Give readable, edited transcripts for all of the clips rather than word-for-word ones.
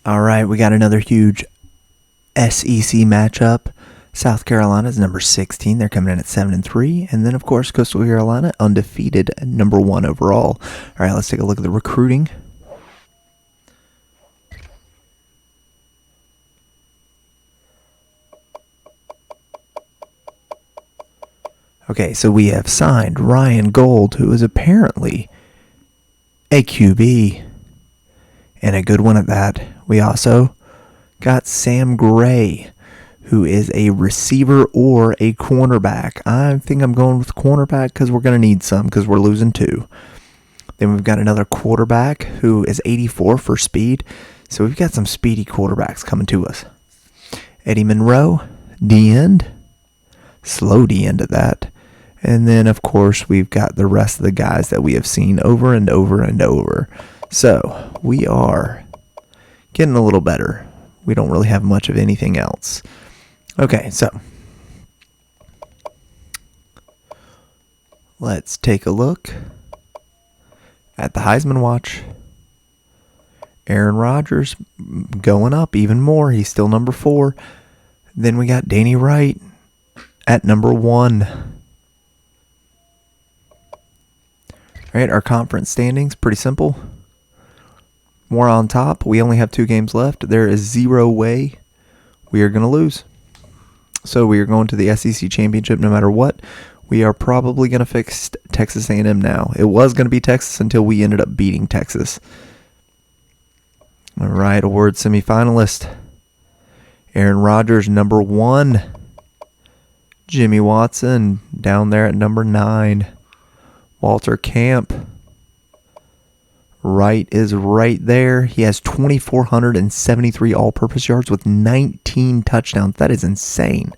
All right, we got another huge SEC matchup. South Carolina is number 16. They're coming in at 7-3. And then, of course, Coastal Carolina undefeated at number 1 overall. All right, let's take a look at the recruiting. Okay, so we have signed Ryan Gold, who is apparently a QB, and a good one at that. We also got Sam Gray, who is a receiver or a cornerback. I think I'm going with cornerback because we're going to need some because we're losing 2. Then we've got another quarterback who is 84 for speed. So we've got some speedy quarterbacks coming to us. Eddie Monroe, D-end. Slow D-end at that. And then, of course, we've got the rest of the guys that we have seen over and over and over. So we are getting a little better. We don't really have much of anything else. Okay, so let's take a look at the Heisman Watch. Aaron Rodgers going up even more. He's still number 4. Then we got Danny Wright at number 1. All right, our conference standings, pretty simple. We're on top. We only have 2 games left. There is 0 way we are going to lose. So we are going to the SEC Championship no matter what. We are probably going to fix Texas A&M now. It was going to be Texas until we ended up beating Texas. All right, award semifinalist. Aaron Rodgers, number 1. Jimmy Watson down there at number 9. Walter Camp. Wright is right there. He has 2,473 all-purpose yards with 19 touchdowns. That is insane.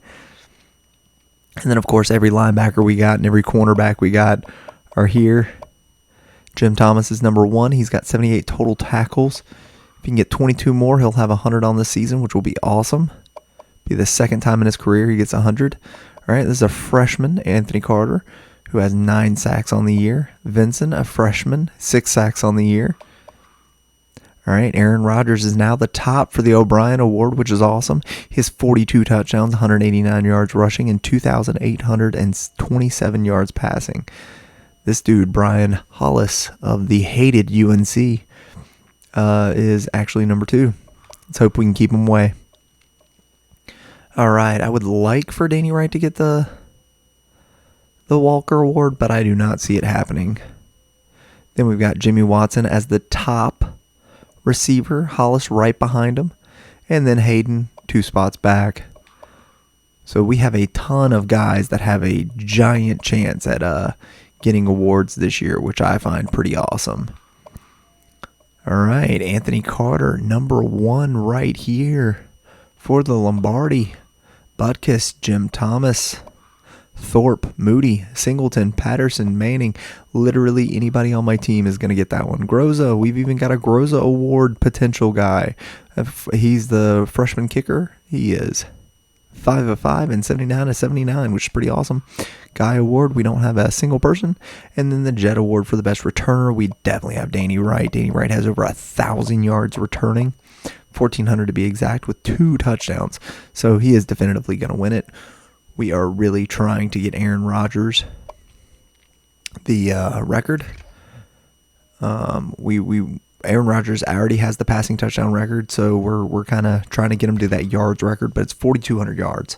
And then, of course, every linebacker we got and every cornerback we got are here. Jim Thomas is number 1. He's got 78 total tackles. If he can get 22 more, he'll have 100 on this season, which will be awesome. Be the second time in his career he gets 100. All right, this is a freshman, Anthony Carter, who has 9 sacks on the year. Vincent, a freshman, 6 sacks on the year. All right, Aaron Rodgers is now the top for the O'Brien Award, which is awesome. He has 42 touchdowns, 189 yards rushing, and 2,827 yards passing. This dude, Brian Hollis of the hated UNC, is actually number 2. Let's hope we can keep him away. All right, I would like for Danny Wright to get the Walker Award, but I do not see it happening. Then we've got Jimmy Watson as the top receiver, Hollis right behind him, and then Hayden 2 spots back. So we have a ton of guys that have a giant chance at getting awards this year, which I find pretty awesome. All right, Anthony Carter, number 1 right here for the Lombardi. Butkus, Jim Thomas, Thorpe, Moody, Singleton, Patterson, Manning. Literally anybody on my team is going to get that one. Groza, we've even got a Groza Award potential guy. He's the freshman kicker. He is 5 of 5 and 79 of 79, which is pretty awesome. Guy Award, we don't have a single person. And then the Jet Award for the best returner, we definitely have Danny Wright. Danny Wright has over 1,000 yards returning, 1,400 to be exact, with 2 touchdowns. So he is definitively going to win it. We are really trying to get Aaron Rodgers the record. Aaron Rodgers already has the passing touchdown record, so we're kind of trying to get him to that yards record, but it's 4,200 yards.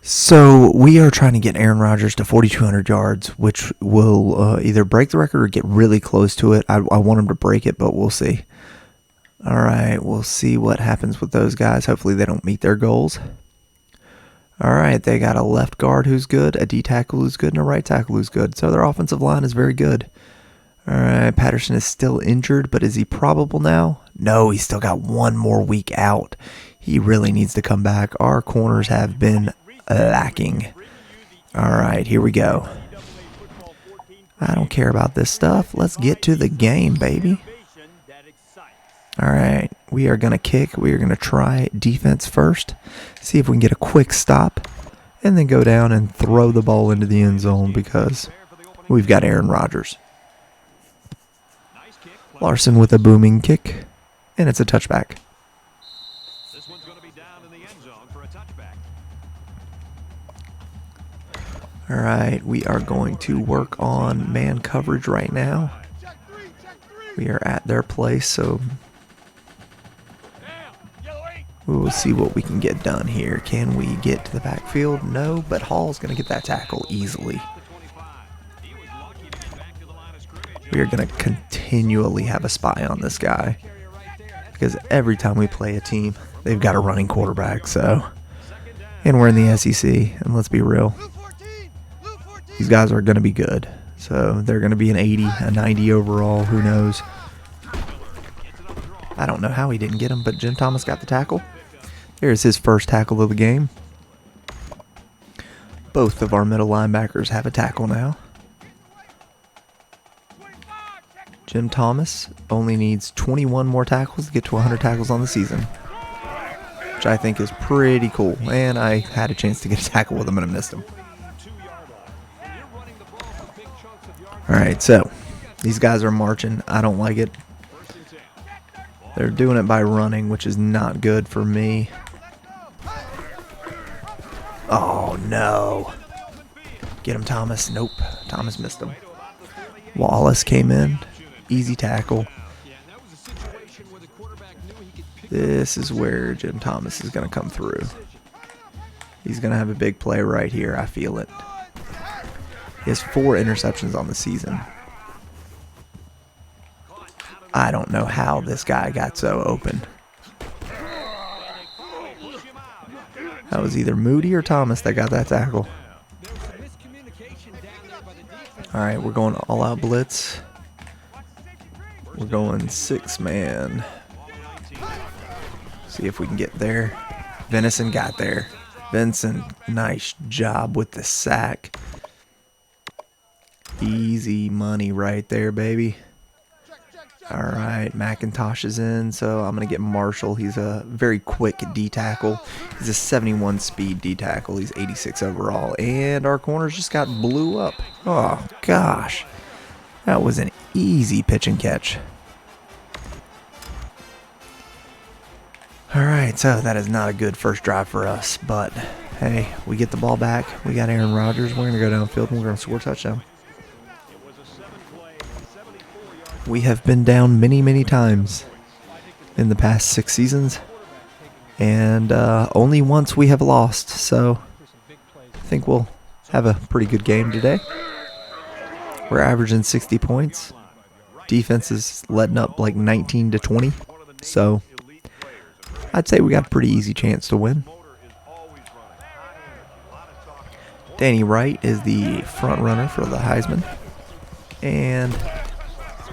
So we are trying to get Aaron Rodgers to 4,200 yards, which will either break the record or get really close to it. I want him to break it, but we'll see. All right, we'll see what happens with those guys. Hopefully they don't meet their goals. All right, they got a left guard who's good, a D tackle who's good, and a right tackle who's good. So their offensive line is very good. All right, Patterson is still injured, but is he probable now? No, he's still got 1 more week out. He really needs to come back. Our corners have been lacking. All right, here we go. I don't care about this stuff. Let's get to the game, baby. All right, we are going to kick. We are going to try defense first. See if we can get a quick stop. And then go down and throw the ball into the end zone because we've got Aaron Rodgers. Larson with a booming kick. And it's a touchback. All right, we are going to work on man coverage right now. We are at their place, so we will see what we can get done here. Can we get to the backfield? No, but Hall's going to get that tackle easily. We are going to continually have a spy on this guy because every time we play a team, they've got a running quarterback. So, and we're in the SEC, and let's be real, these guys are going to be good. So they're going to be an 80, a 90 overall. Who knows? I don't know how he didn't get him, but Jim Thomas got the tackle. There's his first tackle of the game. Both of our middle linebackers have a tackle now. Jim Thomas only needs 21 more tackles to get to 100 tackles on the season, which I think is pretty cool. And I had a chance to get a tackle with him and I missed him. All right, so these guys are marching. I don't like it. They're doing it by running, which is not good for me. Oh, no. Get him, Thomas. Nope. Thomas missed him. Wallace came in. Easy tackle. This is where Jim Thomas is going to come through. He's going to have a big play right here. I feel it. He has 4 interceptions on the season. I don't know how this guy got so open. That was either Moody or Thomas that got that tackle. All right, we're going all-out blitz. We're going 6-man. See if we can get there. Venison got there. Vincent, nice job with the sack. Easy money right there, baby. All right, McIntosh is in, so I'm going to get Marshall. He's a very quick D-tackle. He's a 71 speed D-tackle. He's 86 overall. And our corners just got blew up. Oh, gosh. That was an easy pitch and catch. All right, so that is not a good first drive for us. But, hey, we get the ball back. We got Aaron Rodgers. We're going to go downfield and we're going to score a touchdown. We have been down many, many times in the past 6 seasons, and only once we have lost, so I think we'll have a pretty good game today. We're averaging 60 points. Defense is letting up like 19 to 20, so I'd say we got a pretty easy chance to win. Danny Wright is the front runner for the Heisman, and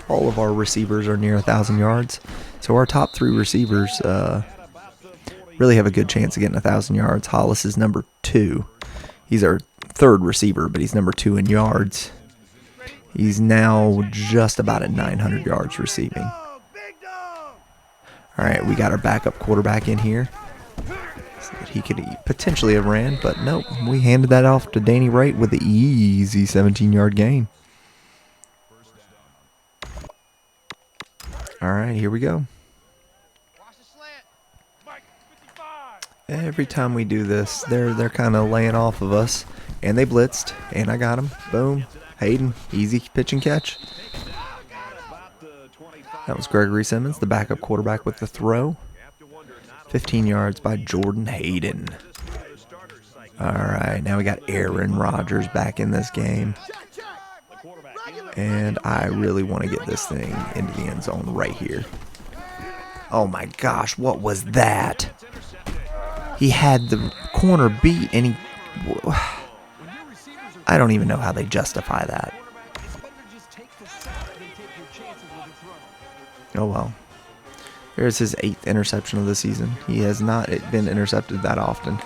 all of our receivers are near 1,000 yards. So our top 3 receivers really have a good chance of getting 1,000 yards. Hollis is number 2. He's our 3rd receiver, but he's number 2 in yards. He's now just about at 900 yards receiving. All right, we got our backup quarterback in here. So that he could potentially have ran, but nope. We handed that off to Danny Wright with the easy 17-yard gain. All right, here we go. Every time we do this, they're kind of laying off of us, and they blitzed, and I got him. Boom. Hayden, easy pitch and catch. That was Gregory Simmons, the backup quarterback with the throw. 15 yards by Jordan Hayden. All right, now we got Aaron Rodgers back in this game. And I really want to get this thing into the end zone right here. Oh my gosh, what was that? He had the corner beat and I don't even know how they justify that. Oh well. There's his 8th interception of the season. He has not been intercepted that often.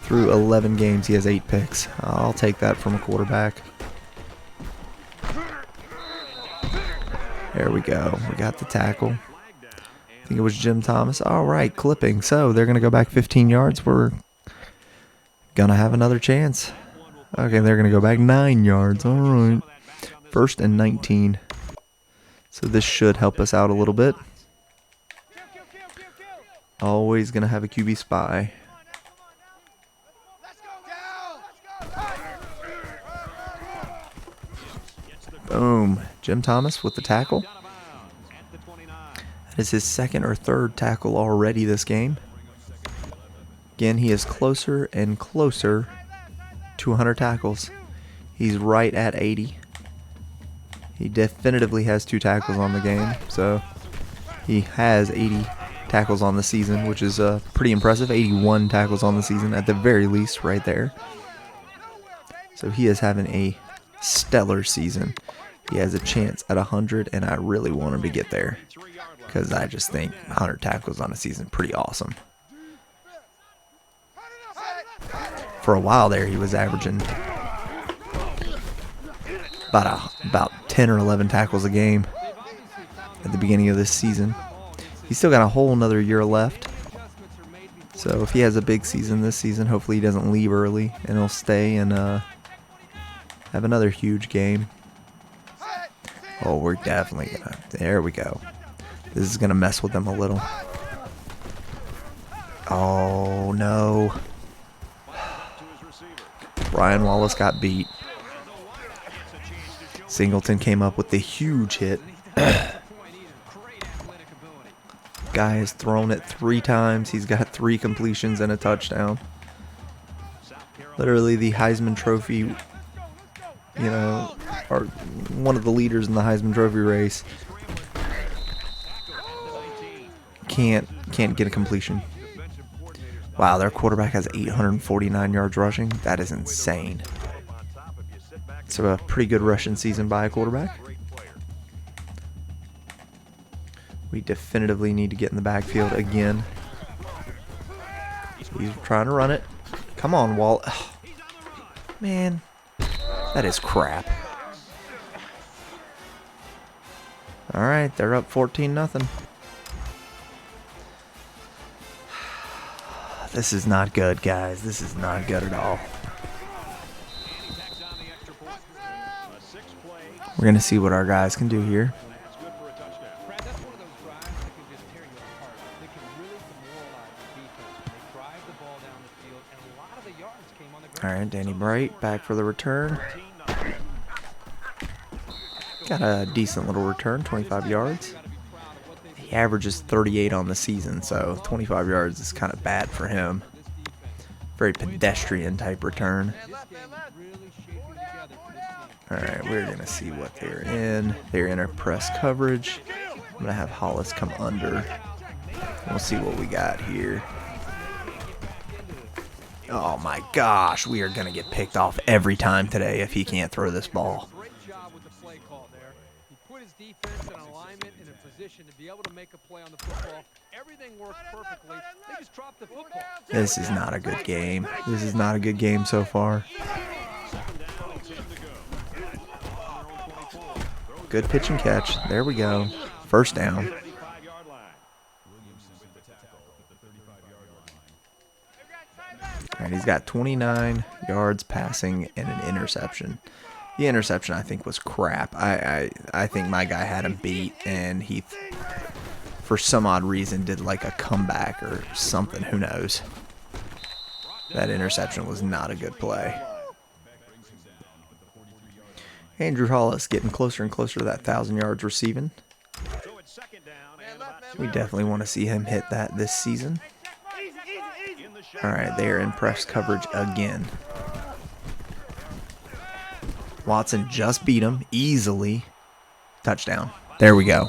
Through 11 games, he has 8 picks. I'll take that from a quarterback. There we go. We got the tackle. I think it was Jim Thomas. All right, clipping. So they're going to go back 15 yards. We're going to have another chance. Okay, they're going to go back 9 yards. All right. 1st and 19. So this should help us out a little bit. Always going to have a QB spy. Boom. Jim Thomas with the tackle. That is his second or third tackle already this game. Again, he is closer and closer to 100 tackles. He's right at 80. He definitively has 2 tackles on the game, so he has 80 tackles on the season, which is pretty impressive. 81 tackles on the season at the very least right there. So he is having a stellar season. He has a chance at 100, and I really want him to get there because I just think 100 tackles on a season pretty awesome. For a while there, he was averaging about 10 or 11 tackles a game at the beginning of this season. He's still got a whole another year left. So if he has a big season this season, hopefully he doesn't leave early and he'll stay and have another huge game. Oh, we're definitely gonna. There we go. This is gonna mess with them a little. Oh no. Brian Wallace got beat. Singleton came up with the huge hit. Guy has thrown it 3 times. He's got 3 completions and a touchdown. Literally the Heisman Trophy, you know, or one of the leaders in the Heisman Trophy race. Can't get a completion. Wow, their quarterback has 849 yards rushing. That is insane. So a pretty good rushing season by a quarterback. We definitively need to get in the backfield again. He's trying to run it. Come on, Walt. Oh, man, that is crap. All right, they're up 14-0. This is not good, guys. This is not good at all. We're going to see what our guys can do here. All right, Danny Bright back for the return. Got a decent little return, 25 yards. He averages 38 on the season, so 25 yards is kind of bad for him. Very pedestrian type return. All right, we're going to see what they're in. They're in our press coverage. I'm going to have Hollis come under. We'll see what we got here. Oh my gosh, we are going to get picked off every time today if he can't throw this ball. This is not a good game. This is not a good game so far. Good pitch and catch. There we go. First down. All right, he's got 29 yards passing and an interception. The interception, I think, was crap. I think my guy had him beat, and he, for some odd reason, did like a comeback or something. Who knows? That interception was not a good play. Andrew Hollis getting closer and closer to that 1,000 yards receiving. We definitely want to see him hit that this season. All right, they are in press coverage again. Watson just beat him easily. Touchdown. There we go.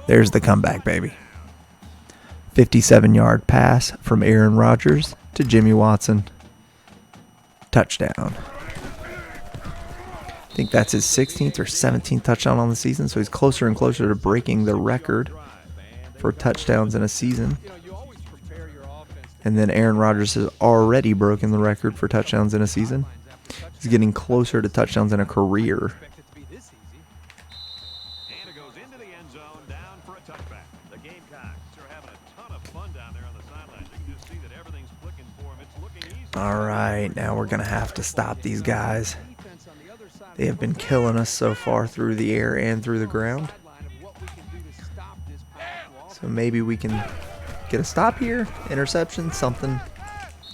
There's the comeback, baby. 57-yard pass from Aaron Rodgers to Jimmy Watson. Touchdown. I think that's his 16th or 17th touchdown on the season, so he's closer and closer to breaking the record for touchdowns in a season. And then Aaron Rodgers has already broken the record for touchdowns in a season. He's getting closer to touchdowns in a career. All right, now we're going to have to stop these guys. They have been killing us so far through the air and through the ground. So maybe we can get a stop here. Interception, something.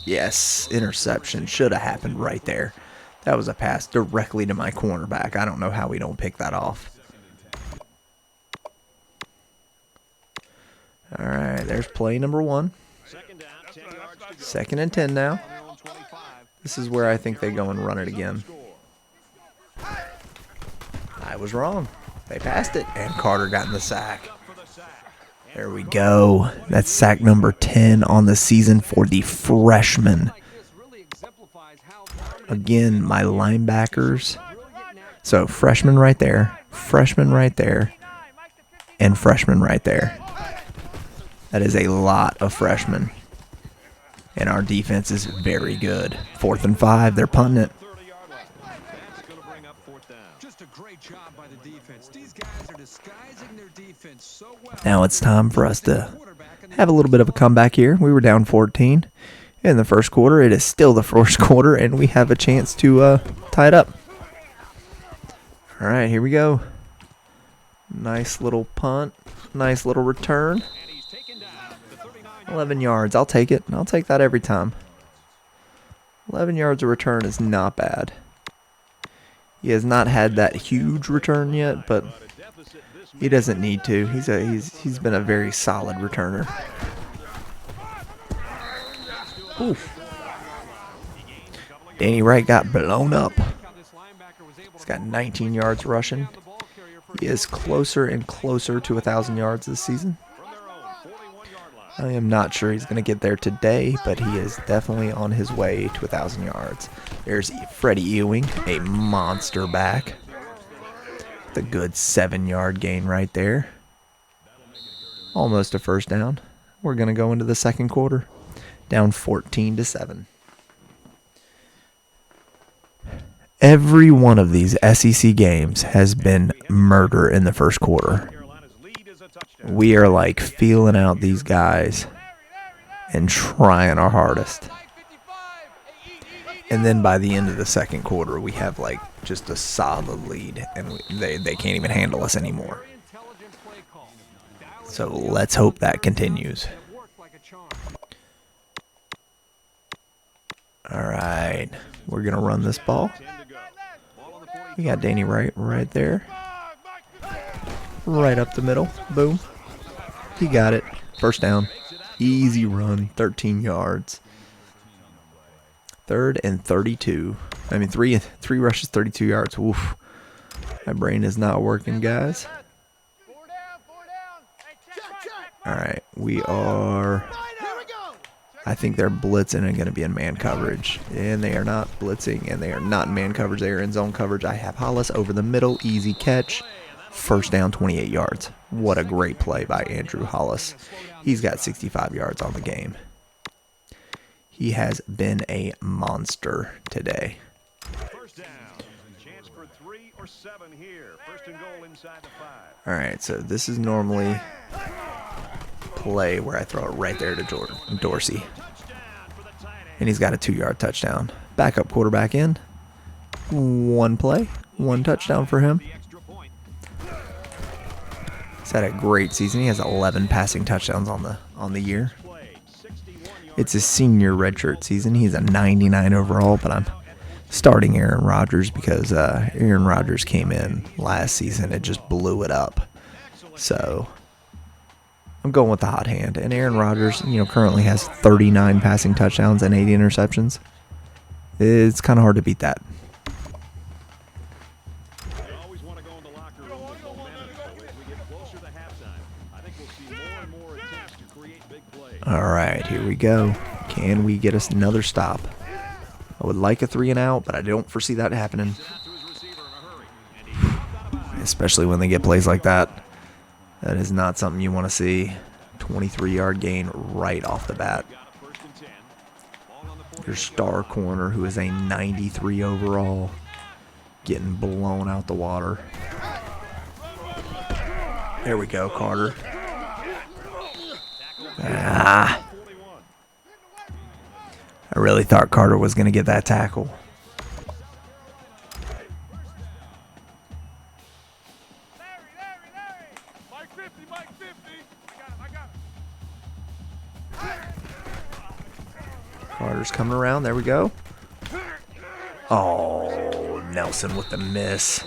Yes, interception. Should have happened right there. That was a pass directly to my cornerback. I don't know how we don't pick that off. All right, there's play number 1. 2nd and 10 now. This is where I think they go and run it again. I was wrong. They passed it, and Carter got in the sack. There we go. That's sack number 10 on the season for the freshman. Again, my linebackers. So freshman right there, and freshman right there. That is a lot of freshmen. And our defense is very good. 4th and 5, they're punting it. Now it's time for us to have a little bit of a comeback here. We were down 14 in the first quarter. It is still the first quarter, and we have a chance to tie it up. All right, here we go. Nice little punt. Nice little return. 11 yards. I'll take it. I'll take that every time. 11 yards of return is not bad. He has not had that huge return yet, but he doesn't need to. He's been a very solid returner. Oof. Danny Wright got blown up. He's got 19 yards rushing. He is closer and closer to 1,000 yards this season. I am not sure he's going to get there today, but he is definitely on his way to 1,000 yards. There's Freddie Ewing, a monster back. The good 7-yard gain right there. Almost a first down. We're going to go into the second quarter. Down 14-7. Every one of these SEC games has been murder in the first quarter. We are like feeling out these guys and trying our hardest. And then by the end of the second quarter, we have like just a solid lead, and they can't even handle us anymore. So let's hope that continues. All right, we're going to run this ball. We got Danny Wright right there. Right up the middle. Boom. He got it. First down. Easy run. 13 yards. 3rd and 32. I mean, three rushes, 32 yards. Oof. My brain is not working, guys. All right. We are... I think they're blitzing and going to be in man coverage. And they are not blitzing, and they are not in man coverage. They are in zone coverage. I have Hollis over the middle. Easy catch. First down, 28 yards. What a great play by Andrew Hollis. He's got 65 yards on the game. He has been a monster today. All right, so this is normally play where I throw it right there to Dorsey. And he's got a 2-yard touchdown. Backup quarterback in. 1 play, 1 touchdown for him. He's had a great season. He has 11 passing touchdowns on the year. It's his senior redshirt season. He's a 99 overall, but I'm starting Aaron Rodgers because Aaron Rodgers came in last season and just blew it up. So I'm going with the hot hand. And Aaron Rodgers, currently has 39 passing touchdowns and 80 interceptions. It's kind of hard to beat that. All right, here we go. Can we get us another stop? I would like a 3 and out, but I don't foresee that happening. Especially when they get plays like that. That is not something you want to see. 23-yard gain right off the bat. Your star corner, who is a 93 overall, getting blown out the water. There we go, Carter. I really thought Carter was going to get that tackle. Carter's coming around. There we go. Oh, Nelson with the miss.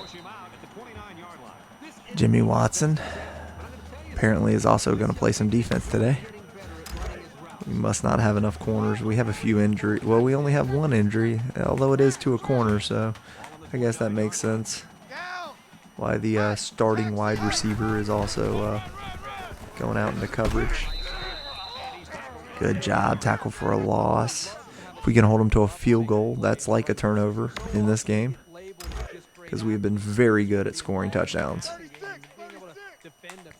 Jimmy Watson apparently is also going to play some defense today. We must not have enough corners. We have a few injuries. Well, we only have one injury, although it is to a corner, so I guess that makes sense. Why the starting wide receiver is also going out into coverage. Good job. Tackle for a loss. If we can hold them to a field goal, that's like a turnover in this game, because we've been very good at scoring touchdowns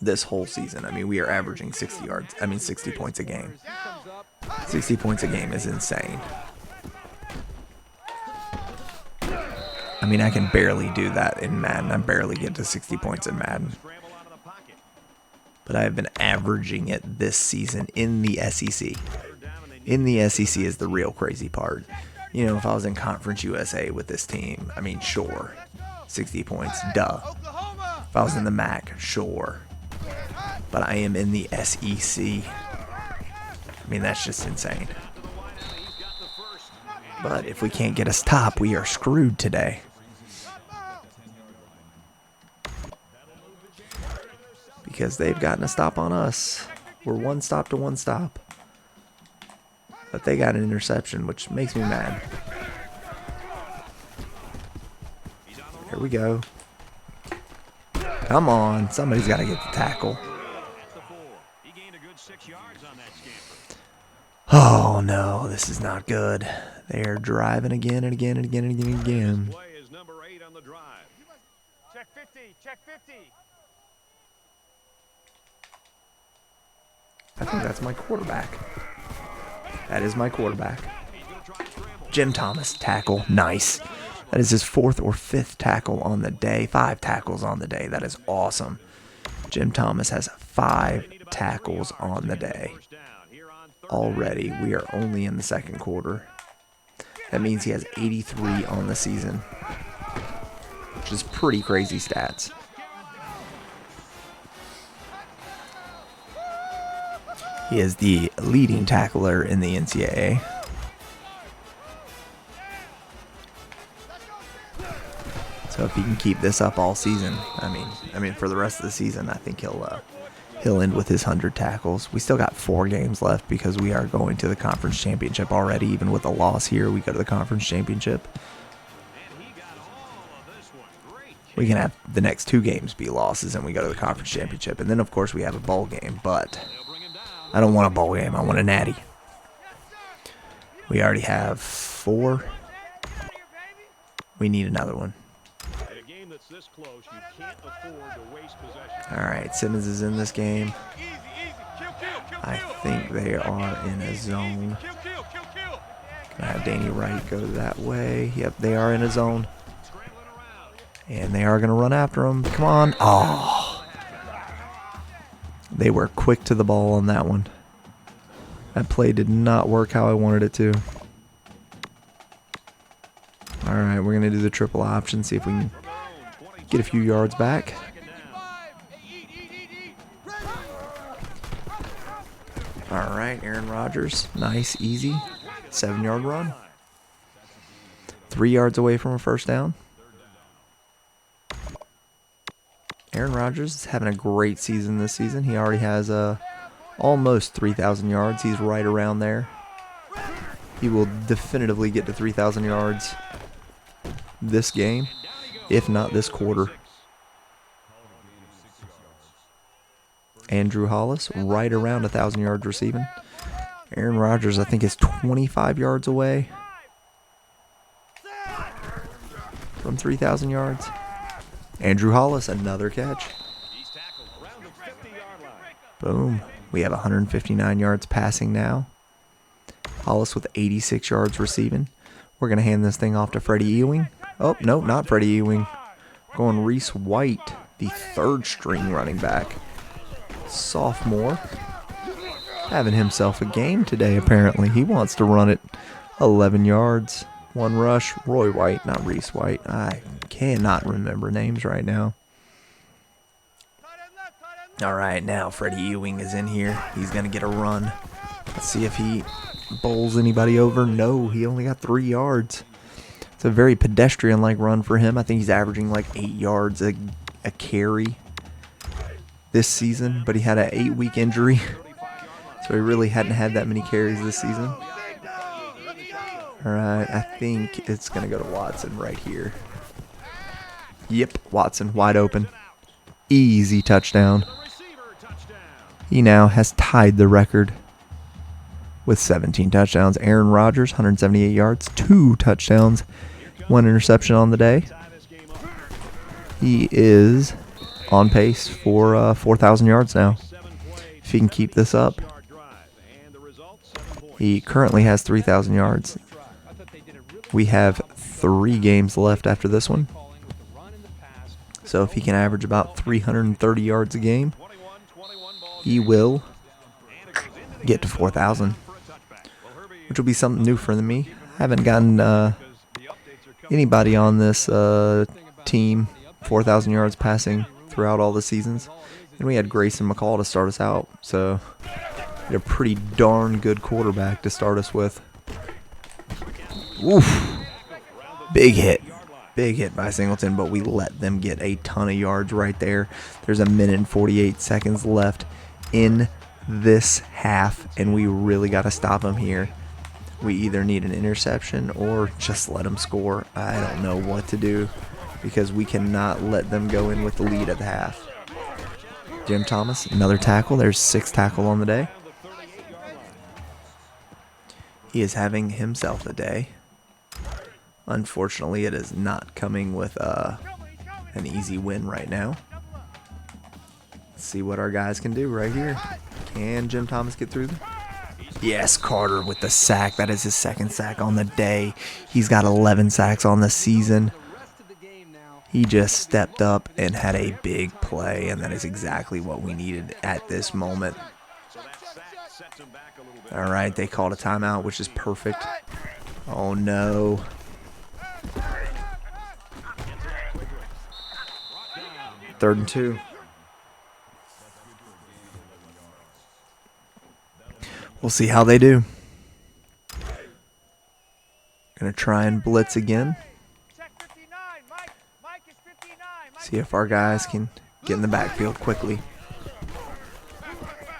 this whole season. I mean, we are averaging 60 points a game. 60 points a game is insane. I mean, I can barely do that in Madden. I barely get to 60 points in Madden. But I have been averaging it this season in the SEC. In the SEC is the real crazy part. You know, if I was in Conference USA with this team, I mean, sure. 60 points, duh. If I was in the MAC, sure. But I am in the SEC. I mean, that's just insane. But if we can't get a stop, we are screwed today. Because they've gotten a stop on us. We're one stop to one stop. But they got an interception, which makes me mad. Here we go. Come on. Somebody's got to get the tackle. Oh, no. This is not good. They are driving again and again and again and again and again. Check 50. Check 50. I think that's my quarterback. That is my quarterback. Jim Thomas, tackle. Nice. That is his 4th or 5th tackle on the day. 5 tackles on the day. That is awesome. Jim Thomas has 5 tackles on the day. Already, we are only in the second quarter. That means he has 83 on the season, which is pretty crazy stats. He is the leading tackler in the NCAA. So if he can keep this up all season, I mean for the rest of the season, I think he'll end with his 100 tackles. We still got 4 games left because we are going to the conference championship already. Even with a loss here, we go to the conference championship. We can have the next 2 games be losses and we go to the conference championship. And then, of course, we have a bowl game, but I don't want a bowl game. I want a natty. We already have 4. We need another one. All right, Simmons is in this game. I think they are in a zone. Gonna have Danny Wright go that way. Yep, they are in a zone. And they are going to run after him. Come on. Oh. They were quick to the ball on that one. That play did not work how I wanted it to. All right, we're going to do the triple option, see if we can get a few yards back. All right, Aaron Rodgers. Nice, easy. 7-yard run. 3 yards away from a first down. Aaron Rodgers is having a great season this season. He already has almost 3,000 yards. He's right around there. He will definitively get to 3,000 yards this game, if not this quarter. Andrew Hollis, right around 1,000 yards receiving. Aaron Rodgers, I think, is 25 yards away from 3,000 yards. Andrew Hollis, another catch. Boom. We have 159 yards passing now. Hollis with 86 yards receiving. We're going to hand this thing off to Freddie Ewing. Oh, no, not Freddie Ewing. Going Reese White, the 3rd string running back. Sophomore. Having himself a game today, apparently. He wants to run it 11 yards. 1 rush. Roy White, not Reese White. I cannot remember names right now. All right, now Freddie Ewing is in here. He's going to get a run. Let's see if he bowls anybody over. No, he only got 3 yards. It's a very pedestrian-like run for him. I think he's averaging like 8 yards a carry this season, but he had an 8-week injury, so he really hadn't had that many carries this season. All right, I think it's going to go to Watson right here. Yep, Watson, wide open. Easy touchdown. He now has tied the record with 17 touchdowns. Aaron Rodgers, 178 yards, 2 touchdowns, 1 interception on the day. He is on pace for 4,000 yards now, if he can keep this up. He currently has 3,000 yards. We have 3 games left after this one. So if he can average about 330 yards a game, he will get to 4,000, which will be something new for me. I haven't gotten anybody on this team 4,000 yards passing throughout all the seasons. And we had Grayson McCall to start us out, so we had a pretty darn good quarterback to start us with. Oof. Big hit. Big hit by Singleton, but we let them get a ton of yards right there. There's a minute and 48 seconds left in this half, and we really got to stop them here. We either need an interception or just let them score. I don't know what to do because we cannot let them go in with the lead at the half. Jim Thomas, another tackle. There's 6 tackle on the day. He is having himself a day. Unfortunately, it is not coming with an easy win right now. Let's see what our guys can do right here. Can Jim Thomas get through them? Yes, Carter with the sack. That is his 2nd sack on the day. He's got 11 sacks on the season. He just stepped up and had a big play, and that is exactly what we needed at this moment. All right, they called a timeout, which is perfect. Oh, no. Third and 2. We'll see how they do. Gonna try and blitz again. See if our guys can get in the backfield quickly.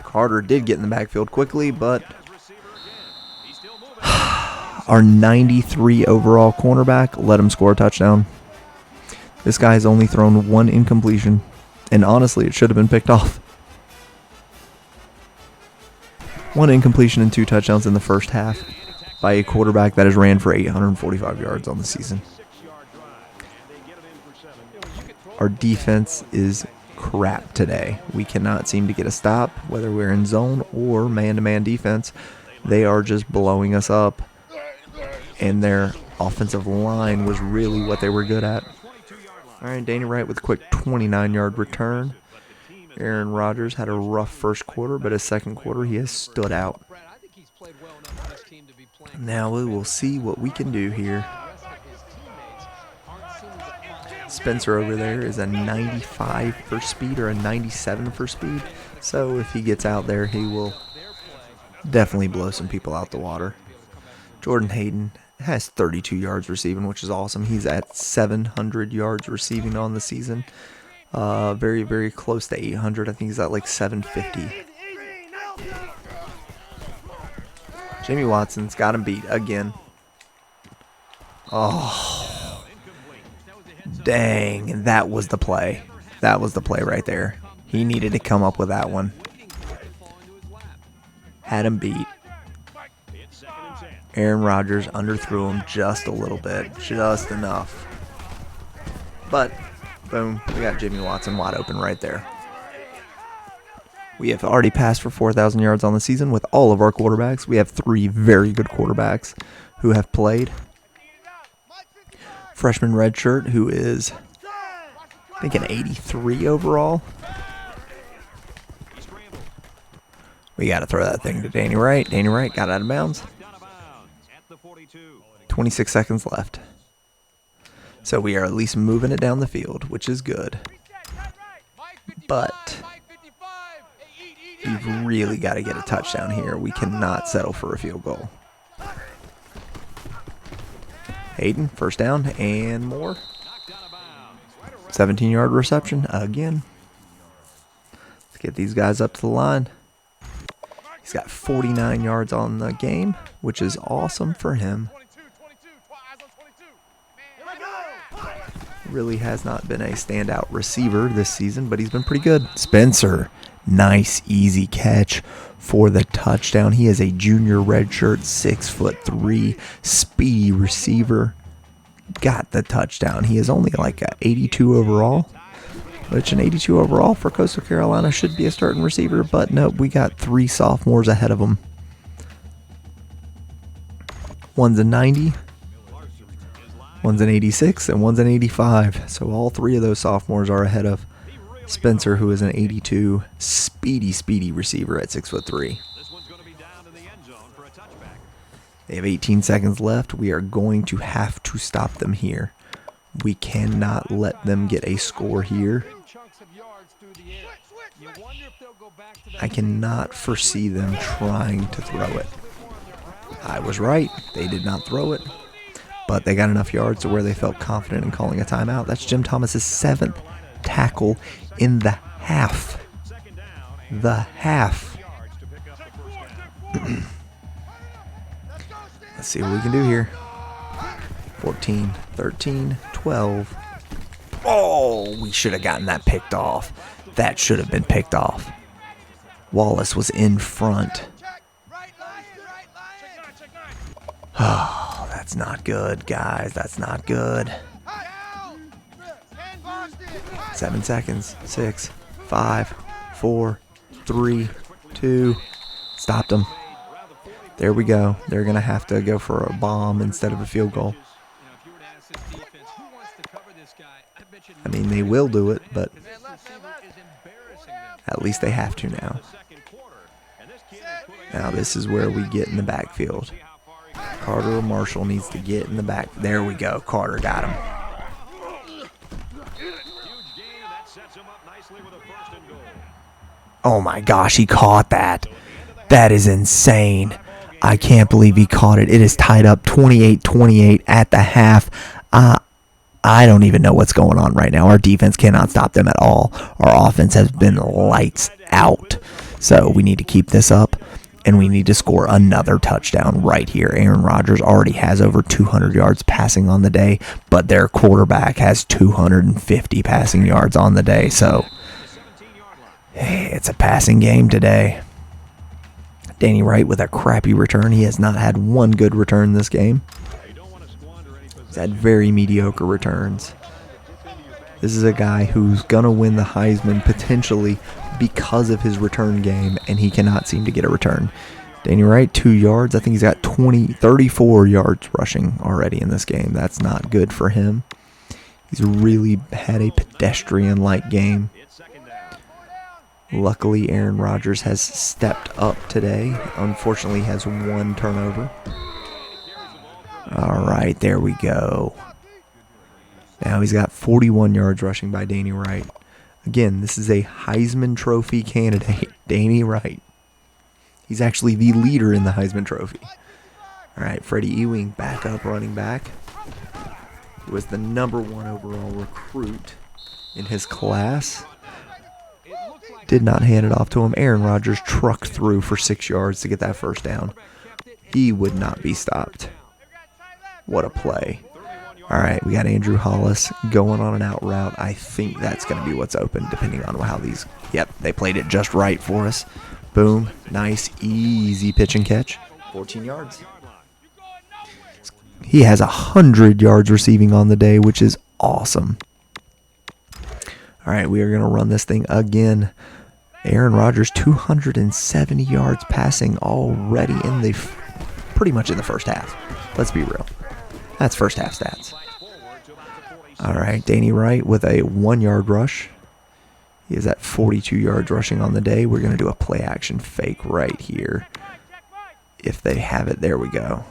Carter did get in the backfield quickly, but our 93 overall cornerback let him score a touchdown. This guy has only thrown 1 incompletion, and honestly, it should have been picked off. 1 incompletion and 2 touchdowns in the first half by a quarterback that has ran for 845 yards on the season. Our defense is crap today. We cannot seem to get a stop, whether we're in zone or man-to-man defense. They are just blowing us up, and their offensive line was really what they were good at. All right, Danny Wright with a quick 29-yard return. Aaron Rodgers had a rough first quarter, but his second quarter he has stood out. Now we will see what we can do here. Spencer over there is a 95 for speed or a 97 for speed. So if he gets out there, he will definitely blow some people out the water. Jordan Hayden has 32 yards receiving, which is awesome. He's at 700 yards receiving on the season. Very, very close to 800. I think he's at like 750. Jamie Watson's got him beat again. Oh, dang. That was the play. That was the play right there. He needed to come up with that one. Had him beat. Aaron Rodgers underthrew him just a little bit. Just enough. But, boom, we got Jimmy Watson wide open right there. We have already passed for 4,000 yards on the season with all of our quarterbacks. We have 3 very good quarterbacks who have played. Freshman redshirt, who is, I think, an 83 overall. We got to throw that thing to Danny Wright. Danny Wright got out of bounds. 26 seconds left. So we are at least moving it down the field, which is good. But we've really got to get a touchdown here. We cannot settle for a field goal. Hayden, first down and more. 17-yard reception again. Let's get these guys up to the line. He's got 49 yards on the game, which is awesome for him. Really has not been a standout receiver this season, but he's been pretty good. Spencer, nice, easy catch for the touchdown. He is a junior redshirt, 6'3", speedy receiver. Got the touchdown. He is only like a 82 overall, which an 82 overall for Coastal Carolina should be a starting receiver, but nope, we got 3 sophomores ahead of him. One's a 90, one's an 86, and one's an 85. So all 3 of those sophomores are ahead of Spencer, who is an 82 speedy receiver at 6'3". They have 18 seconds left. We are going to have to stop them here. We cannot let them get a score here. I cannot foresee them trying to throw it. I was right. They did not throw it, but they got enough yards to where they felt confident in calling a timeout. That's Jim Thomas's 7th tackle in the half. The half. Let's see what we can do here. 14, 13, 12. Oh, we should have gotten that picked off. That should have been picked off. Wallace was in front. Oh, that's not good, guys. That's not good. 7 seconds. 6, 5, 4, 3, 2. Stopped them. There we go. They're going to have to go for a bomb instead of a field goal. I mean, they will do it, but at least they have to now. Now this is where we get in the backfield. Carter or Marshall needs to get in the back. There we go. Carter got him. Oh my gosh, he caught that. That is insane. I can't believe he caught it. It is tied up 28-28 at the half. I don't even know what's going on right now. Our defense cannot stop them at all. Our offense has been lights out. So we need to keep this up, and we need to score another touchdown right here. Aaron Rodgers already has over 200 yards passing on the day, but their quarterback has 250 passing yards on the day. So hey, it's a passing game today. Danny Wright with a crappy return. He has not had one good return this game. He's had very mediocre returns. This is a guy who's going to win the Heisman potentially because of his return game, and he cannot seem to get a return. Danny Wright, 2 yards. I think he's got 34 yards rushing already in this game. That's not good for him. He's really had a pedestrian-like game. Luckily, Aaron Rodgers has stepped up today. Unfortunately, he has 1 turnover. All right, there we go. Now he's got 41 yards rushing by Danny Wright. Again, this is a Heisman Trophy candidate, Danny Wright. He's actually the leader in the Heisman Trophy. All right, Freddie Ewing, backup running back. He was the #1 overall recruit in his class. Did not hand it off to him. Aaron Rodgers trucked through for 6 yards to get that first down. He would not be stopped. What a play. All right, we got Andrew Hollis going on an out route. I think that's going to be what's open, depending on how these... Yep, they played it just right for us. Boom. Nice, easy pitch and catch. 14 yards. He has 100 yards receiving on the day, which is awesome. All right, we are going to run this thing again. Aaron Rodgers, 270 yards passing already in the... pretty much in the first half. Let's be real. That's first half stats. All right, Danny Wright with a 1-yard rush. He is at 42 yards rushing on the day. We're going to do a play action fake right here. If they have it, there we go.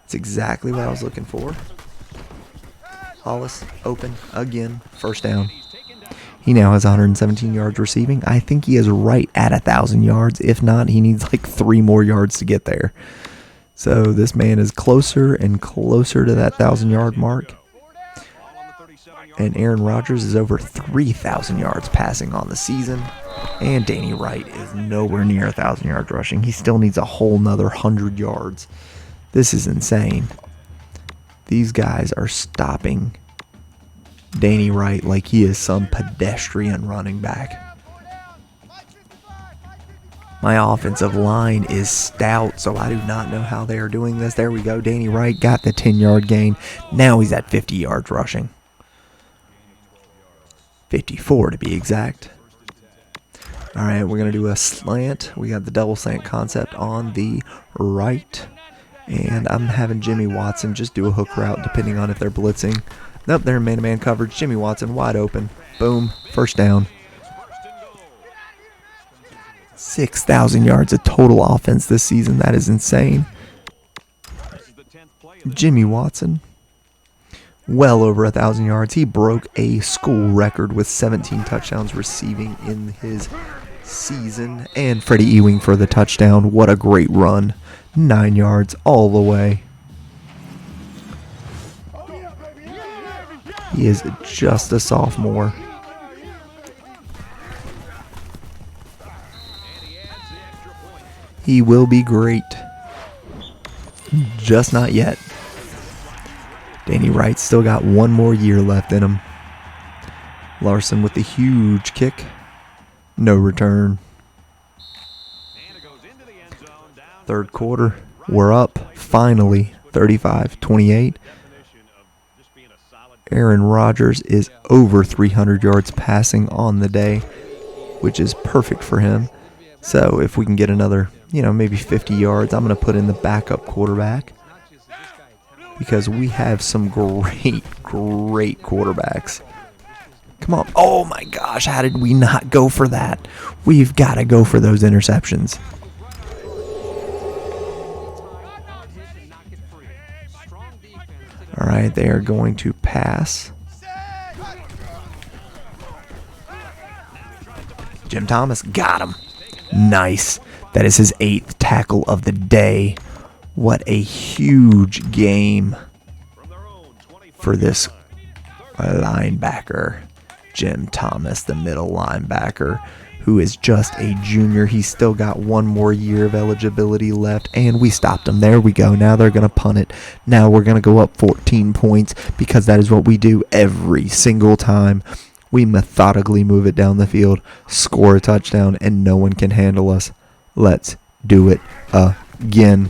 That's exactly what I was looking for. Hollis open again, first down. He now has 117 yards receiving. I think he is right at 1,000 yards. If not, he needs like 3 more yards to get there. So this man is closer and closer to that 1,000-yard mark. And Aaron Rodgers is over 3,000 yards passing on the season. And Danny Wright is nowhere near 1,000 yards rushing. He still needs a whole nother 100 yards. This is insane. These guys are stopping Danny Wright like he is some pedestrian running back. My offensive line is stout, so I do not know how they are doing this. There we go. Danny Wright got the 10-yard gain. Now he's at 50 yards rushing. 54 to be exact. All right, we're going to do a slant. We got the double slant concept on the right. And I'm having Jimmy Watson just do a hook route depending on if they're blitzing. Nope, they're in man-to-man coverage. Jimmy Watson wide open. Boom, first down. 6,000 yards of total offense this season. That is insane. Jimmy Watson, well over 1,000 yards. He broke a school record with 17 touchdowns receiving in his season. And Freddie Ewing for the touchdown. What a great run. 9 yards all the way. He is just a sophomore. He will be great. Just not yet. Danny Wright still got one more year left in him. Larson with the huge kick. No return. Third quarter. We're up. Finally. 35-28. Aaron Rodgers is over 300 yards passing on the day, which is perfect for him. So if we can get another, maybe 50 yards, I'm going to put in the backup quarterback because we have some great quarterbacks. Come on. Oh, my gosh. How did we not go for that? We've got to go for those interceptions. All right, they are going to pass. Jim Thomas got him. Nice. That is his 8th tackle of the day. What a huge game for this linebacker. Jim Thomas, the middle linebacker, who is just a junior. He's still got one more year of eligibility left, and we stopped him. There we go. Now they're going to punt it. Now we're going to go up 14 points because that is what we do every single time. We methodically move it down the field, score a touchdown, and no one can handle us. Let's do it again.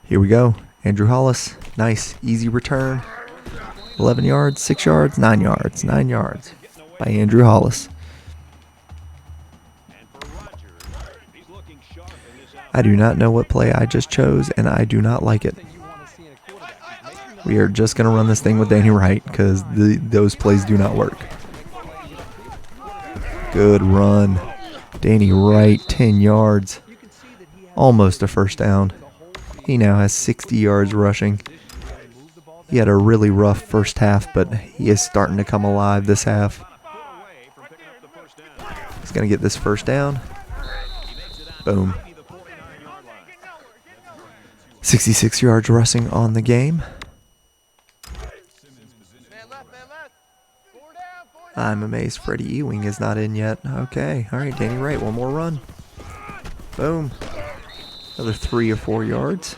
Here we go. Andrew Hollis. Nice, easy return. 11 yards, 6 yards, 9 yards. 9 yards by Andrew Hollis. I do not know what play I just chose, and I do not like it. We are just going to run this thing with Danny Wright because those plays do not work. Good run. Danny Wright, 10 yards. Almost a first down. He now has 60 yards rushing. He had a really rough first half, but he is starting to come alive this half. He's going to get this first down. Boom. 66 yards rushing on the game. I'm amazed Freddie Ewing is not in yet. Okay. All right, Danny Wright, one more run. Boom. Another 3 or 4 yards.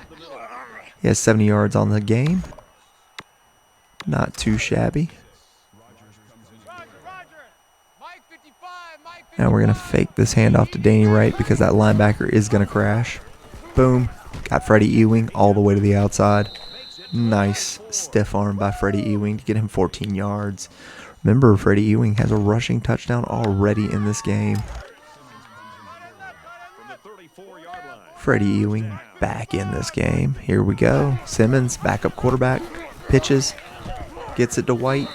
He has 70 yards on the game. Not too shabby. Now we're going to fake this handoff to Danny Wright because that linebacker is going to crash. Boom. Got Freddie Ewing all the way to the outside. Nice stiff arm by Freddie Ewing to get him 14 yards. Remember, Freddie Ewing has a rushing touchdown already in this game. Freddie Ewing back in this game. Here we go. Simmons, backup quarterback, pitches, gets it to White.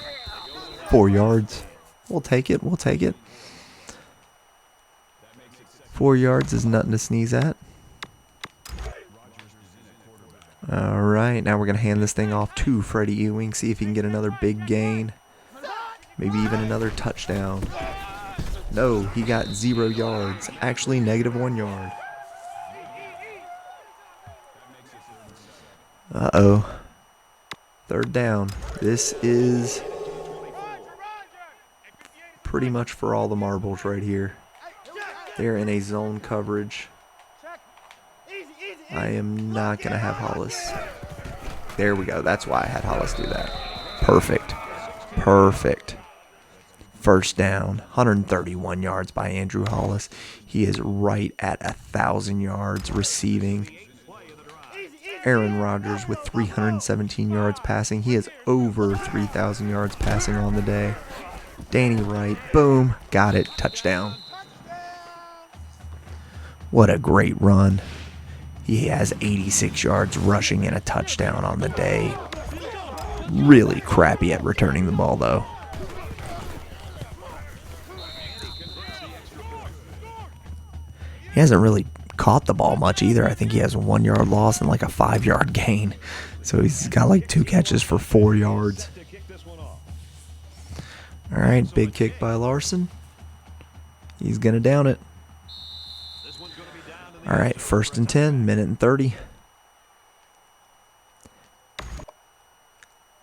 4 yards. We'll take it. We'll take it. 4 yards is nothing to sneeze at. All right, now we're going to hand this thing off to Freddie Ewing, see if he can get another big gain. Maybe even another touchdown. No, he got 0 yards. Actually, -1 yard. Uh-oh. Third down. This is pretty much for all the marbles right here. They're in a zone coverage. I am not going to have Hollis. There we go. That's why I had Hollis do that. Perfect. Perfect. First down. 131 yards by Andrew Hollis. He is right at 1,000 yards receiving. Aaron Rodgers with 317 yards passing. He is over 3,000 yards passing on the day. Danny Wright, boom, got it, touchdown. What a great run. He has 86 yards rushing and a touchdown on the day. Really crappy at returning the ball, though. He hasn't really caught the ball much either. I think he has a 1 yard loss and like a 5 yard gain. So he's got like 2 catches for 4 yards. All right, big kick by Larson. He's going to down it. All right, 1st and 10, minute and 30.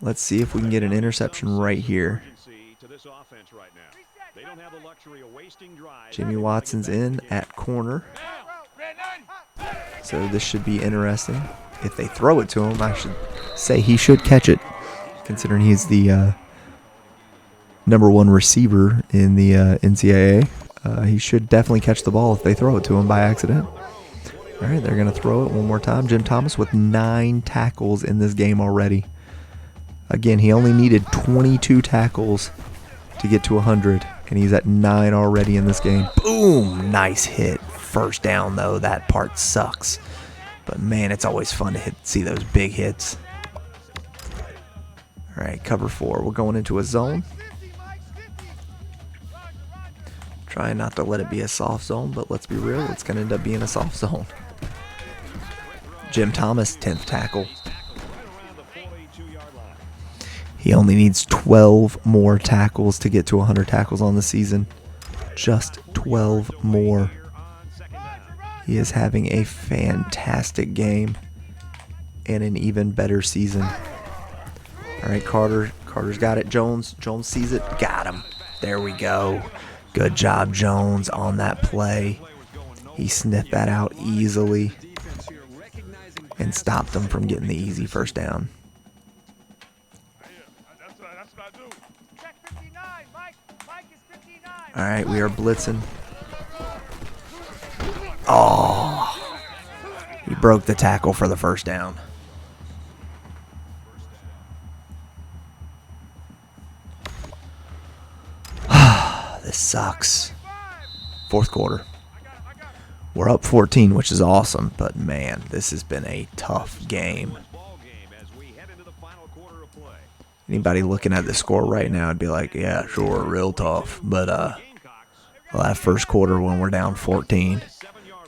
Let's see if we can get an interception right here. Jimmy Watson's in at corner. So this should be interesting. If they throw it to him, I should say he should catch it, considering he's the #1 receiver in the NCAA. He should definitely catch the ball if they throw it to him by accident. All right, they're going to throw it one more time. Jim Thomas with 9 tackles in this game already. Again, he only needed 22 tackles to get to 100, and he's at 9 already in this game. Boom! Nice hit. First down, though. That part sucks. But, man, it's always fun to see those big hits. All right, cover 4. We're going into a zone. Trying not to let it be a soft zone, but let's be real, it's going to end up being a soft zone. Jim Thomas, 10th tackle. He only needs 12 more tackles to get to 100 tackles on the season. Just 12 more. He is having a fantastic game and an even better season. All right, Carter. Carter's got it. Jones sees it. Got him. There we go. Good job, Jones, on that play. He sniffed that out easily and stopped them from getting the easy first down. All right, we are blitzing. Oh, he broke the tackle for the first down. This sucks. 4th quarter. We're up 14, which is awesome, but man, this has been a tough game. Anybody looking at the score right now would be like, yeah, sure, real tough. But well, that first quarter when we're down 14,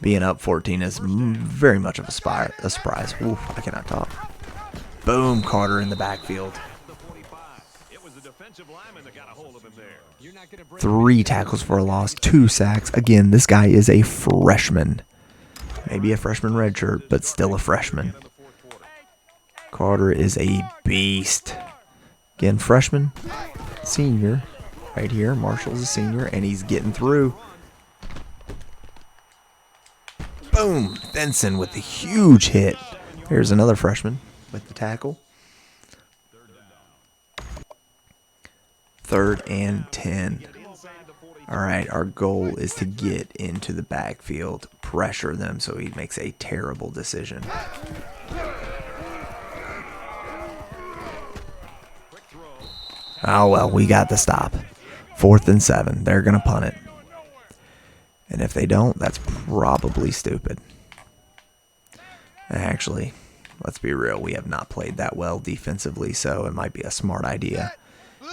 being up 14 is very much of a surprise. Oof, I cannot talk. Boom, Carter in the backfield. 3 tackles for a loss, 2 sacks. Again, this guy is a freshman. Maybe a freshman redshirt, but still a freshman. Carter is a beast. Again, freshman, senior, right here. Marshall's a senior, and he's getting through. Boom! Benson with the huge hit. There's another freshman with the tackle. 3rd and 10. All right, our goal is to get into the backfield, pressure them so he makes a terrible decision. Oh, well, we got the stop. 4th and 7. They're going to punt it. And if they don't, that's probably stupid. Actually, let's be real. We have not played that well defensively, so it might be a smart idea.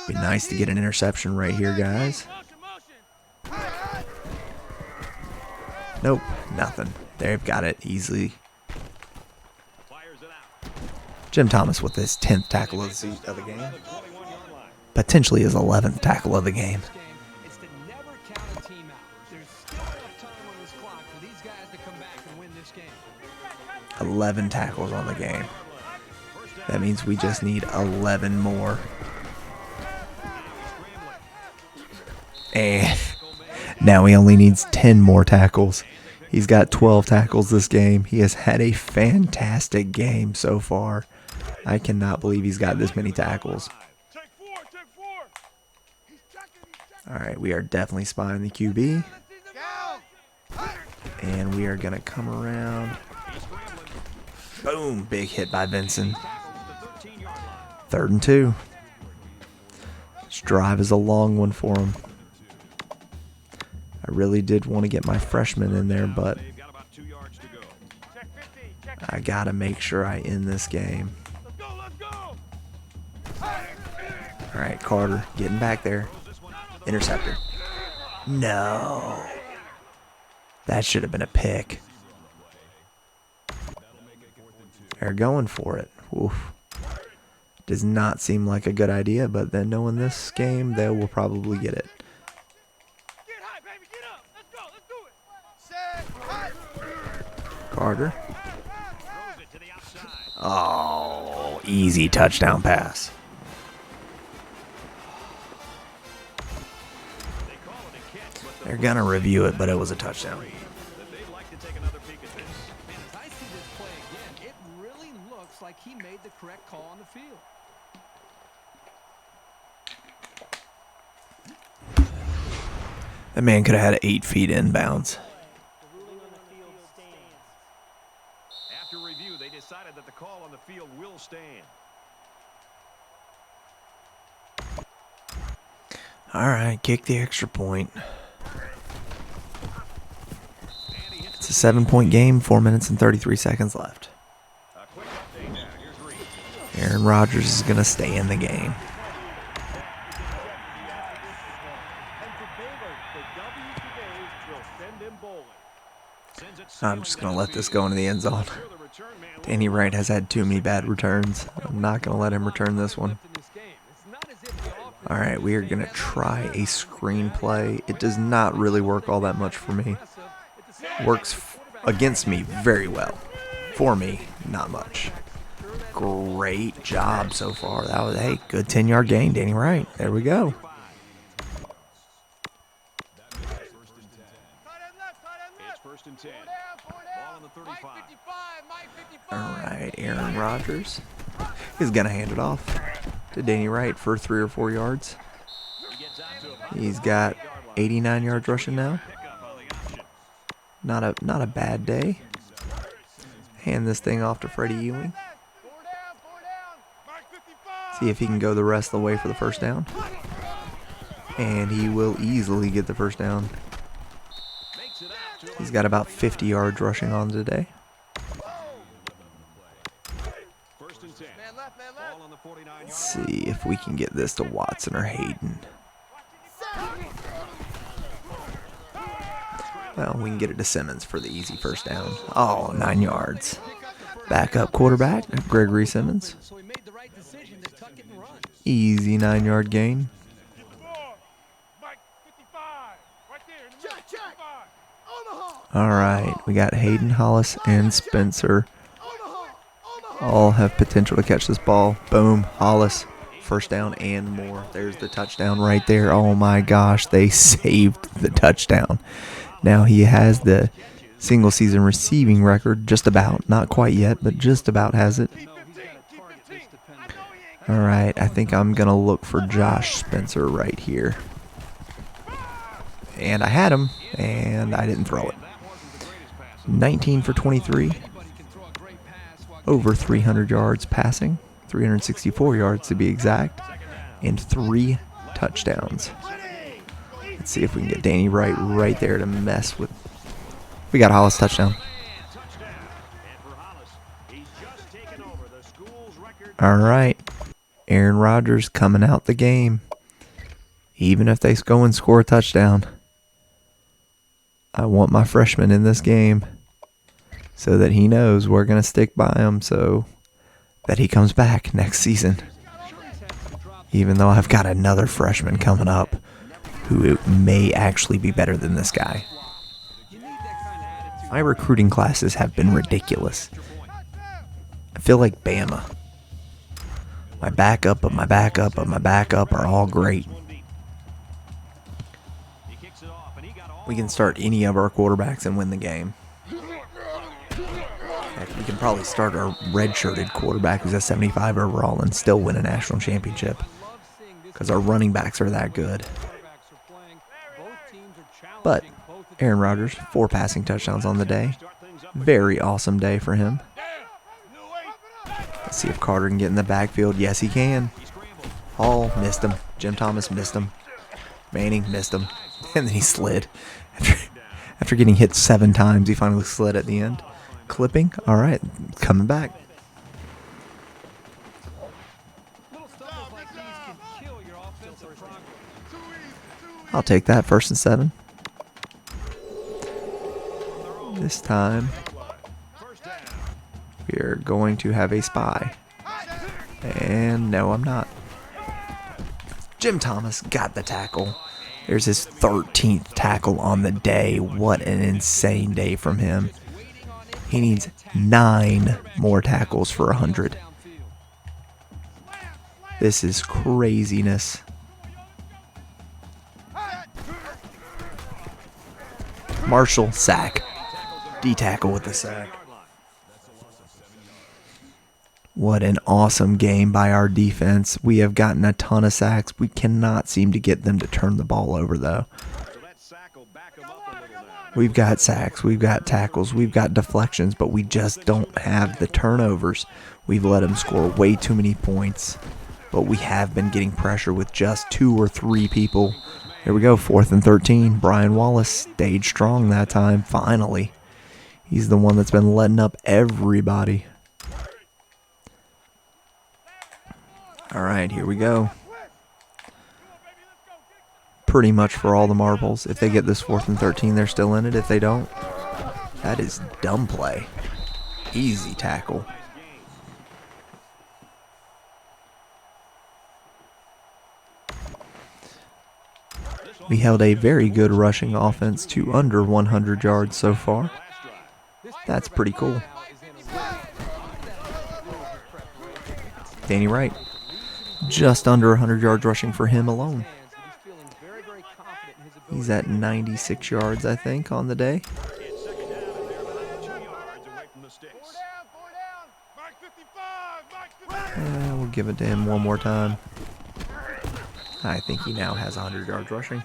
Be nice to get an interception right here, guys. Nope, nothing. They've got it easily. Jim Thomas with his 10th tackle of the game. Potentially his 11th tackle of the game. 11 tackles on the game. That means we just need 11 more. And now he only needs 10 more tackles. He's got 12 tackles this game. He has had a fantastic game so far. I cannot believe he's got this many tackles. All right, we are definitely spying the QB. And we are going to come around. Boom, big hit by Vincent. 3rd and 2. This drive is a long one for him. I really did want to get my freshman in there, but I got to make sure I end this game. All right, Carter getting back there. Intercepted. No. That should have been a pick. They're going for it. Oof. Does not seem like a good idea, but then knowing this game, they will probably get it. Carter. Oh, easy touchdown pass. They're going to review it, but it was a touchdown. Like he made the correct call on the field. That man could have had 8 feet inbounds. After review, they decided that the call on the field will stand. All right, kick the extra point. It's a 7-point game, 4 minutes and 33 seconds left. Aaron Rodgers is going to stay in the game. I'm just going to let this go into the end zone. Danny Wright has had too many bad returns. I'm not going to let him return this one. All right, we are going to try a screenplay. It does not really work all that much for me. Works against me very well. For me, not much. Great job so far. That was a good 10-yard gain, Danny Wright. There we go. All right, Aaron Rodgers is going to hand it off to Danny Wright for 3 or 4 yards. He's got 89 yards rushing now. Not a bad day. Hand this thing off to Freddie Ewing. See if he can go the rest of the way for the first down. And he will easily get the first down. He's got about 50 yards rushing on today. Let's see if we can get this to Watson or Hayden. Well, we can get it to Simmons for the easy first down. Oh, 9 yards. Backup quarterback, Gregory Simmons. Easy 9-yard gain. All right, we got Hayden, Hollis, and Spencer. All have potential to catch this ball. Boom, Hollis, first down and more. There's the touchdown right there. Oh my gosh, they saved the touchdown. Now he has the single season receiving record, just about. Not quite yet, but just about has it. All right, I think I'm going to look for Josh Spencer right here. And I had him, and I didn't throw it. 19 for 23. Over 300 yards passing. 364 yards to be exact. And 3 touchdowns. Let's see if we can get Danny Wright right there to mess with. We got Hollis touchdown. All right. Aaron Rodgers coming out the game. Even if they go and score a touchdown, I want my freshman in this game so that he knows we're going to stick by him so that he comes back next season. Even though I've got another freshman coming up who may actually be better than this guy. My recruiting classes have been ridiculous. I feel like Bama. My backup, but my backup, but my backup are all great. We can start any of our quarterbacks and win the game. Heck, we can probably start our red-shirted quarterback who's a 75 overall and still win a national championship because our running backs are that good. But Aaron Rodgers, 4 passing touchdowns on the day. Very awesome day for him. Let's see if Carter can get in the backfield. Yes, he can. Hall missed him. Jim Thomas missed him. Manning missed him. And then he slid. After getting hit 7 times, he finally slid at the end. Clipping. All right, coming back. I'll take that. 1st and 7. This time, we're going to have a spy. And no, I'm not. Jim Thomas got the tackle. There's his 13th tackle on the day. What an insane day from him. He needs 9 more tackles for 100. This is craziness. Marshall, sack. D-tackle with the sack. What an awesome game by our defense. We have gotten a ton of sacks. We cannot seem to get them to turn the ball over, though. We've got sacks, we've got tackles, we've got deflections, but we just don't have the turnovers. We've let them score way too many points, but we have been getting pressure with just 2 or 3 people. Here we go, 4th and 13. Brian Wallace stayed strong that time, finally. He's the one that's been letting up everybody. All right, here we go. Pretty much for all the marbles. If they get this 4th and 13, they're still in it. If they don't, that is dumb play. Easy tackle. We held a very good rushing offense to under 100 yards so far. That's pretty cool. Danny Wright. Just under 100 yards rushing for him alone. He's at 96 yards, I think, on the day. We'll give it to him one more time. I think he now has 100 yards rushing.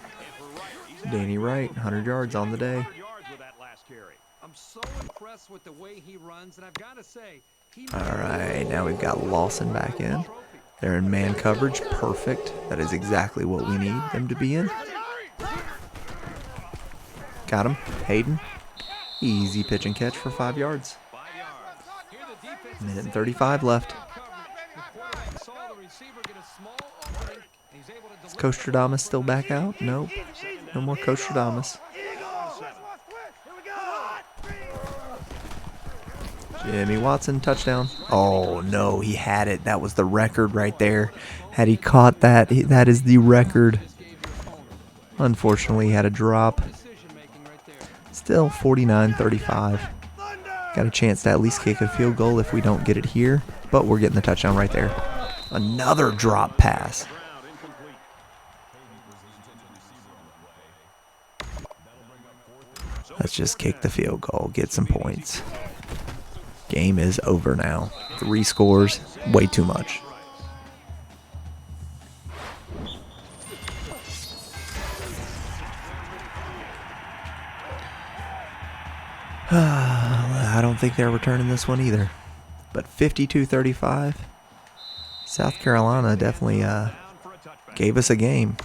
Danny Wright, 100 yards on the day. I'm so impressed with the way he runs, and I've got to say, all right, now we've got Lawson back in. They're in man coverage. Perfect. That is exactly what we need them to be in. Got him. Hayden. Easy pitch and catch for 5 yards. Minute and 35 left. Is Coach Stradamus still back out? Nope. No more Coach Stradamus. Jimmy Watson, touchdown. Oh, no, he had it. That was the record right there. Had he caught that, that is the record. Unfortunately, he had a drop. Still 49-35. Got a chance to at least kick a field goal if we don't get it here, but we're getting the touchdown right there. Another drop pass. Let's just kick the field goal, get some points. Game is over now. 3 scores, way too much. I don't think they're returning this one either. But 52-35. South Carolina definitely gave us a game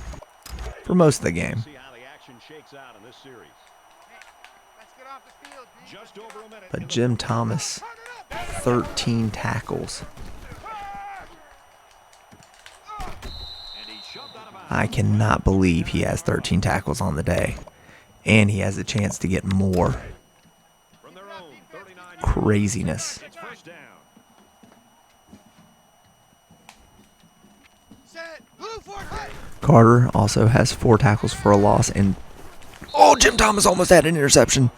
for most of the game. But Jim Thomas, 13 tackles. I cannot believe he has 13 tackles on the day. And he has a chance to get more. Craziness. Carter also has 4 tackles for a loss. And oh, Jim Thomas almost had an interception.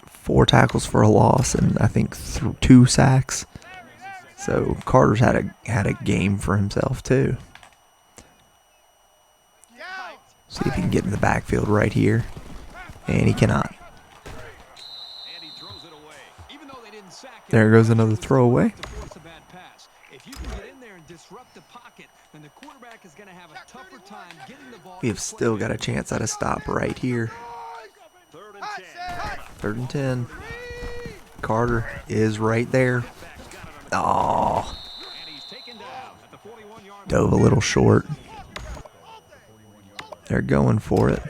4 tackles for a loss and I think 2 sacks. So Carter's had a game for himself too. See if he can get in the backfield right here. And he cannot. And he throws it away. Even though they didn't sack him, There goes another throwaway. to force a bad pass. If you can get in there and disrupt the pocket, then the quarterback is going to have a tougher time getting the ball. We have still got a chance at a stop right here. 3rd and 10. 3rd and 10. Carter is right there. Oh, And he's taken down at the 41-yard dove a little short. They're going for it,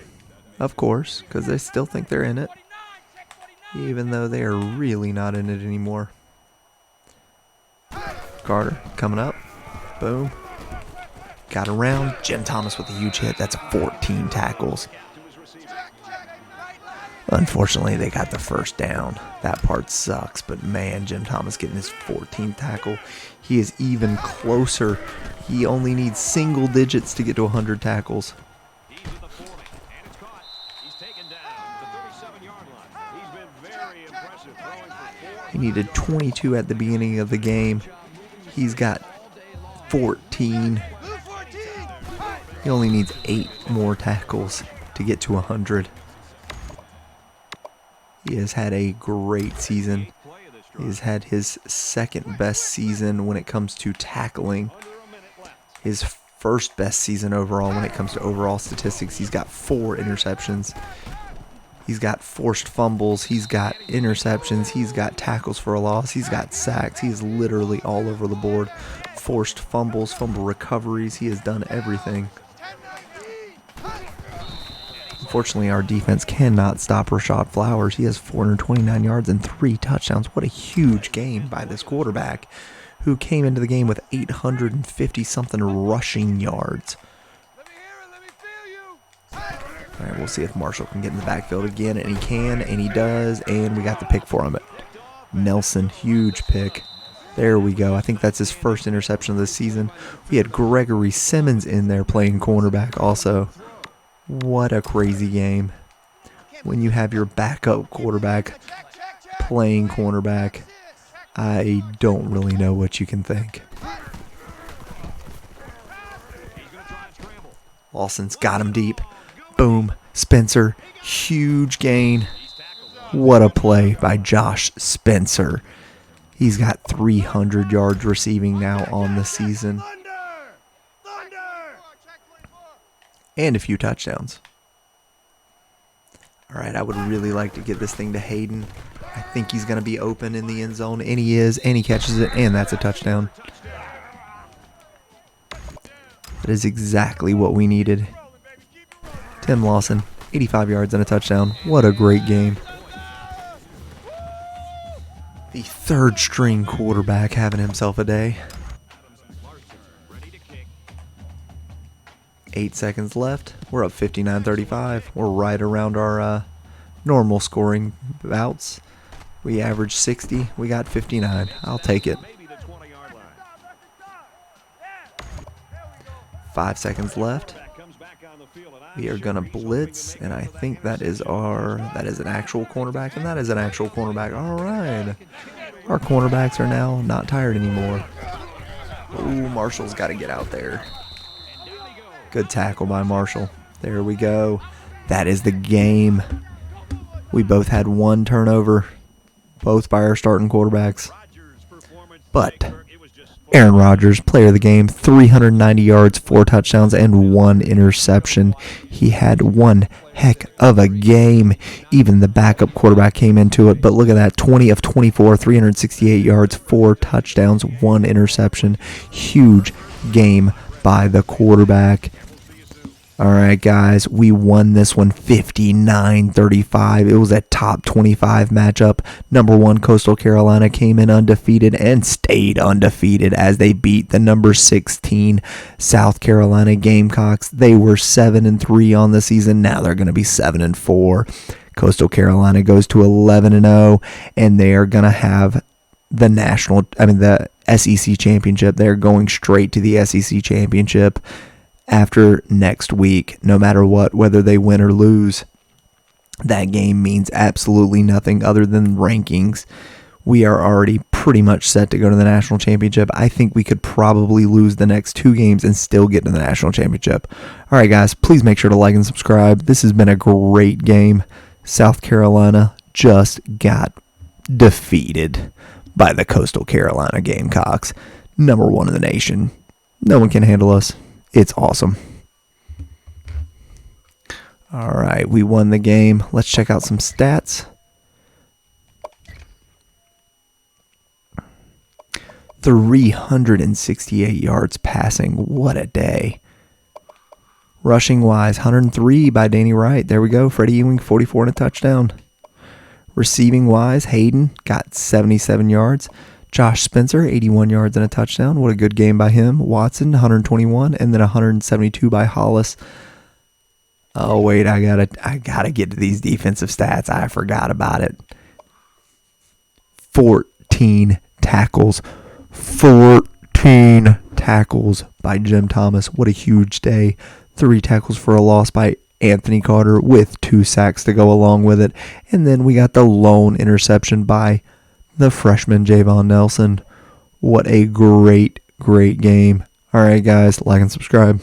of course, because they still think they're in it, even though they are really not in it anymore. Carter coming up. Boom. Got around. Jim Thomas with a huge hit. That's 14 tackles. Unfortunately, they got the first down. That part sucks, but man, Jim Thomas getting his 14th tackle. He is even closer. He only needs single digits to get to 100 tackles. He's at the 40, and it's caught. He's taken down at the 37-yard line. He's been very impressive throwing for 4. He needed 22 at the beginning of the game. He's got 14. He only needs 8 more tackles to get to 100. He has had a great season. He has had his second best season when it comes to tackling. His first best season overall when it comes to overall statistics. He's got 4 interceptions. He's got forced fumbles. He's got interceptions. He's got tackles for a loss. He's got sacks. He is literally all over the board. Forced fumbles, fumble recoveries. He has done everything. Unfortunately, our defense cannot stop Rashad Flowers. He has 429 yards and 3 touchdowns. What a huge game by this quarterback, who came into the game with 850-something rushing yards. All right, we'll see if Marshall can get in the backfield again, and he can, and he does, and we got the pick for him. Nelson, huge pick. There we go. I think that's his first interception of the season. We had Gregory Simmons in there playing cornerback also. What a crazy game. When you have your backup quarterback playing cornerback, I don't really know what you can think. Lawson's got him deep. Boom. Spencer, huge gain. What a play by Josh Spencer. He's got 300 yards receiving now on the season. And a few touchdowns. All right, I would really like to get this thing to Hayden. I think he's going to be open in the end zone, and he is, and he catches it, and that's a touchdown. That is exactly what we needed. Tim Lawson, 85 yards and a touchdown. What a great game. The 3rd string quarterback having himself a day. 8 seconds left. We're up 59-35. We're right around our normal scoring bouts. We averaged 60. We got 59. I'll take it. 5 seconds left. We are going to blitz, and I think that is an actual cornerback, and that is an actual cornerback. All right. Our cornerbacks are now not tired anymore. Ooh, Marshall's got to get out there. Good tackle by Marshall. There we go. That is the game. We both had 1 turnover, both by our starting quarterbacks. But Aaron Rodgers, player of the game, 390 yards, 4 touchdowns, and 1 interception. He had one heck of a game. Even the backup quarterback came into it. But look at that, 20 of 24, 368 yards, 4 touchdowns, 1 interception. Huge game by the quarterback. All right, guys, we won this one 59-35. It was a top 25 matchup. Number 1 Coastal Carolina came in undefeated and stayed undefeated as they beat the number 16 South Carolina Gamecocks. They were 7-3 on the season. Now they're going to be 7-4. Coastal Carolina goes to 11-0, and they are going to have the SEC championship. They're going straight to the SEC championship after next week, no matter what, whether they win or lose. That game means absolutely nothing other than rankings. We are already pretty much set to go to the national championship. I think we could probably lose the next 2 games and still get to the national championship. All right, guys, please make sure to like and subscribe. This has been a great game. South Carolina just got defeated by the Coastal Carolina Gamecocks. #1 in the nation. No one can handle us. It's awesome. All right, we won the game. Let's check out some stats. 368 yards passing. What a day. Rushing wise, 103 by Danny Wright. There we go. Freddie Ewing, 44 and a touchdown. Receiving wise, Hayden got 77 yards. Josh Spencer, 81 yards and a touchdown. What a good game by him. Watson, 121, and then 172 by Hollis. Oh wait, I gotta get to these defensive stats. I forgot about it. 14 tackles. 14 tackles by Jim Thomas. What a huge day. 3 tackles for a loss by Anthony Carter with 2 sacks to go along with it. And then we got the lone interception by the freshman Javon Nelson. What a great, great game. All right, guys, like and subscribe.